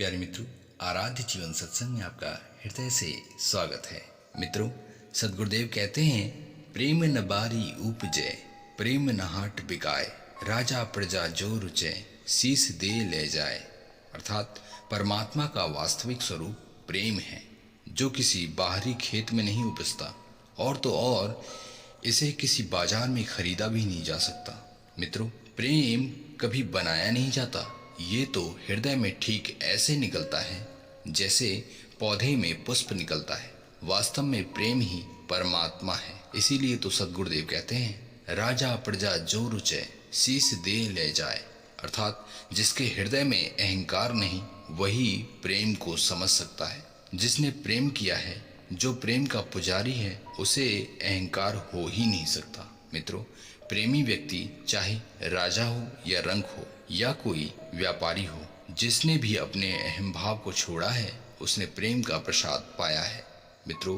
प्यारे मित्रों, आराध्य जीवन सत्संग में आपका हृदय से स्वागत है। मित्रों, सदगुरुदेव कहते हैं, प्रेम न बारी उपजे, प्रेम न हाट बिकाए, राजा प्रजा जो रुचे, शीस दे ले जाए। अर्थात परमात्मा का वास्तविक स्वरूप प्रेम है, जो किसी बाहरी खेत में नहीं उपजता और तो और इसे किसी बाजार में खरीदा भी नहीं जा सकता। मित्रों, प्रेम कभी बनाया नहीं जाता, ये तो हृदय में ठीक ऐसे निकलता है जैसे पौधे में पुष्प निकलता है। वास्तव में प्रेम ही परमात्मा है। इसीलिए तो सदगुरुदेव कहते हैं, राजा प्रजा जो रुचे, शीस दे ले जाए। अर्थात जिसके हृदय में अहंकार नहीं, वही प्रेम को समझ सकता है। जिसने प्रेम किया है, जो प्रेम का पुजारी है, उसे अहंकार हो ही नहीं सकता। मित्रों, प्रेमी व्यक्ति चाहे राजा हो या रंक हो या कोई व्यापारी हो, जिसने भी अपने अहम भाव को छोड़ा है, उसने प्रेम का प्रसाद पाया है। मित्रों,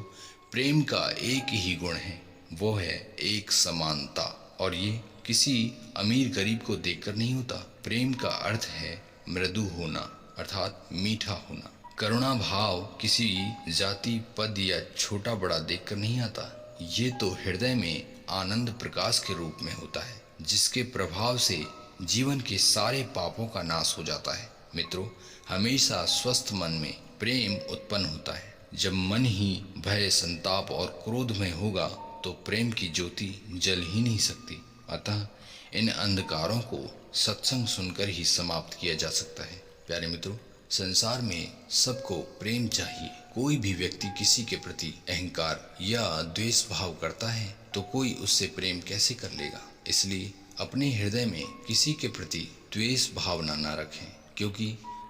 प्रेम का एक ही गुण है, वो है एक समानता। और ये किसी अमीर गरीब को देखकर नहीं होता। प्रेम का अर्थ है मृदु होना, अर्थात मीठा होना। करुणा भाव किसी जाति पद या छोटा बड़ा देखकर नहीं आता। ये तो हृदय में आनंद प्रकाश के रूप में होता है, जिसके प्रभाव से जीवन के सारे पापों का नाश हो जाता है। मित्रों, हमेशा स्वस्थ मन में प्रेम उत्पन्न होता है। जब मन ही भय, संताप और क्रोध में होगा तो प्रेम की ज्योति जल ही नहीं सकती। अतः इन अंधकारों को सत्संग सुनकर ही समाप्त किया जा सकता है। प्यारे मित्रों, संसार में सबको प्रेम चाहिए। कोई भी व्यक्ति किसी के प्रति अहंकार या द्वेष भाव करता है तो कोई उससे प्रेम कैसे कर लेगा। इसलिए अपने हृदय में किसी के प्रति द्वेष भावना न रखें, क्योंकि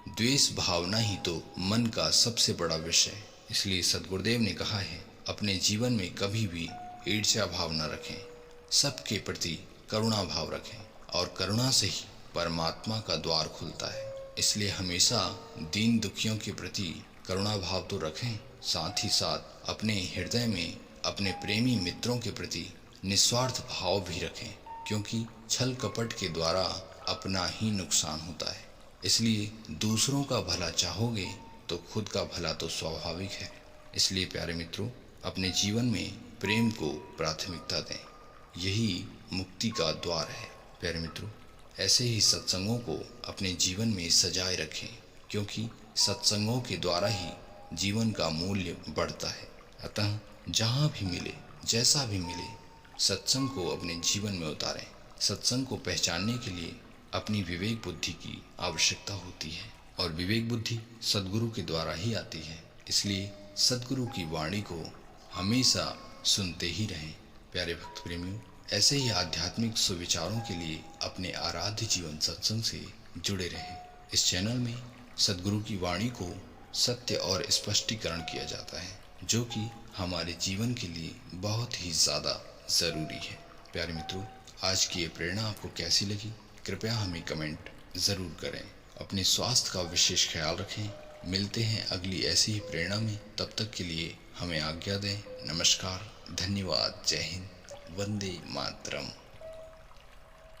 द्वेष भावना ही तो मन का सबसे बड़ा विषय है। इसलिए सदगुरुदेव ने कहा है, अपने जीवन में कभी भी ईर्ष्या भाव न रखें, सबके प्रति करुणा भाव रखें, और करुणा से ही परमात्मा का द्वार खुलता है। इसलिए हमेशा दीन दुखियों के प्रति करुणा भाव तो रखें, साथ ही साथ अपने हृदय में अपने प्रेमी मित्रों के प्रति निस्वार्थ भाव भी रखें, क्योंकि छल कपट के द्वारा अपना ही नुकसान होता है। इसलिए दूसरों का भला चाहोगे तो खुद का भला तो स्वाभाविक है। इसलिए प्यारे मित्रों, अपने जीवन में प्रेम को प्राथमिकता दें, यही मुक्ति का द्वार है। प्यारे मित्रों, ऐसे ही सत्संगों को अपने जीवन में सजाए रखें, क्योंकि सत्संगों के द्वारा ही जीवन का मूल्य बढ़ता है। अतः जहाँ भी मिले, जैसा भी मिले, सत्संग को अपने जीवन में उतारें। सत्संग को पहचानने के लिए अपनी विवेक बुद्धि की आवश्यकता होती है, और विवेक बुद्धि सद्गुरु के द्वारा ही आती है। इसलिए सद्गुरु की वाणी को हमेशा सुनते ही रहें। प्यारे भक्त प्रेमियों, ऐसे ही आध्यात्मिक सुविचारों के लिए अपने आराध्य जीवन सत्संग से जुड़े रहें। इस चैनल में सद्गुरु की वाणी को सत्य और स्पष्टीकरण किया जाता है, जो कि हमारे जीवन के लिए बहुत ही ज़्यादा ज़रूरी है। प्यारे मित्रों, आज की ये प्रेरणा आपको कैसी लगी, कृपया हमें कमेंट ज़रूर करें। अपने स्वास्थ्य का विशेष ख्याल रखें। मिलते हैं अगली ऐसी ही प्रेरणा में। तब तक के लिए हमें आज्ञा दें। नमस्कार, धन्यवाद, जय हिंद, वंदे मातरम।